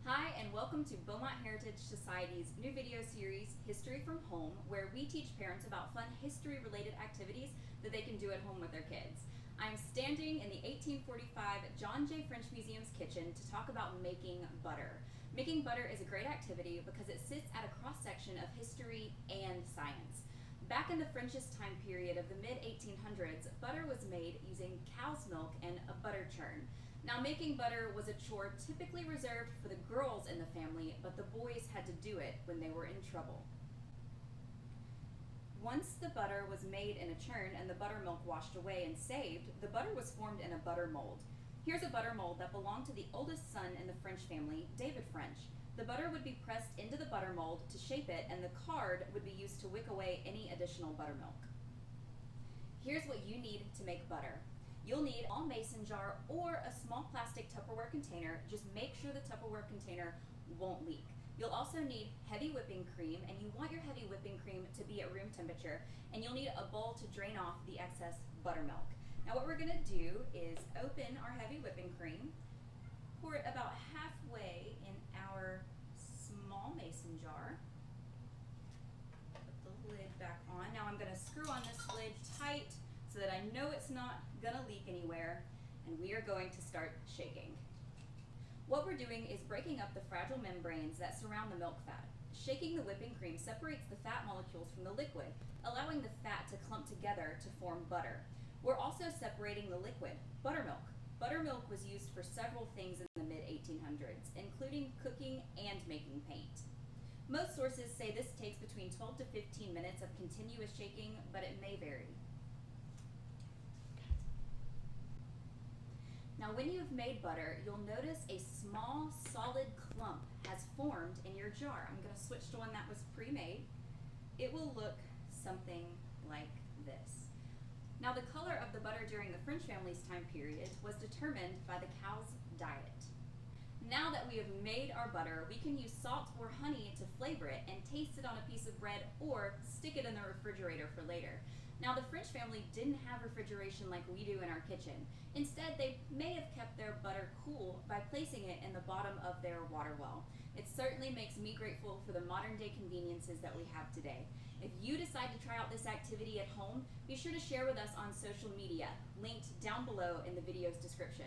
Hi, and welcome to Beaumont Heritage Society's new video series, History from Home, where we teach parents about fun history-related activities that they can do at home with their kids. I'm standing in the 1845 John J. French Museum's kitchen to talk about making butter. Making butter is a great activity because it sits at a cross-section of history and science. Back in the French's time period of the mid-1800s, butter was made using cow's milk and a butter churn. Now, making butter was a chore typically reserved for the girls in the family, but the boys had to do it when they were in trouble. Once the butter was made in a churn and the buttermilk washed away and saved, the butter was formed in a butter mold. Here's a butter mold that belonged to the oldest son in the French family, David French. The butter would be pressed into the butter mold to shape it, and the card would be used to wick away any additional buttermilk. Here's what you need to make butter. You'll need a small mason jar or a small plastic Tupperware container. Just make sure the Tupperware container won't leak. You'll also need heavy whipping cream, and you want your heavy whipping cream to be at room temperature, and you'll need a bowl to drain off the excess buttermilk. Now what we're going to do is open our heavy whipping cream, pour it about halfway in our small mason jar, put the lid back on. Now I'm going to screw on this lid tight so that I know it's not going to leak anywhere, and we are going to start shaking. What we're doing is breaking up the fragile membranes that surround the milk fat. Shaking the whipping cream separates the fat molecules from the liquid, allowing the fat to clump together to form butter. We're also separating the liquid, buttermilk. Buttermilk was used for several things in the mid-1800s, including cooking and making paint. Most sources say this takes between 12 to 15 minutes of continuous shaking, but it may vary. Now, when you've made butter, you'll notice a small solid clump has formed in your jar. I'm going to switch to one that was pre-made. It will look something like this. Now, the color of the butter during the French family's time period was determined by the cow's diet. Now that we have made our butter, we can use salt or honey to flavor it and taste it on a piece of bread or stick it in the refrigerator for later. Now, the French family didn't have refrigeration like we do in our kitchen. Instead, they may have kept their butter cool by placing it in the bottom of their water well. It certainly makes me grateful for the modern day conveniences that we have today. If you decide to try out this activity at home, be sure to share with us on social media, linked down below in the video's description.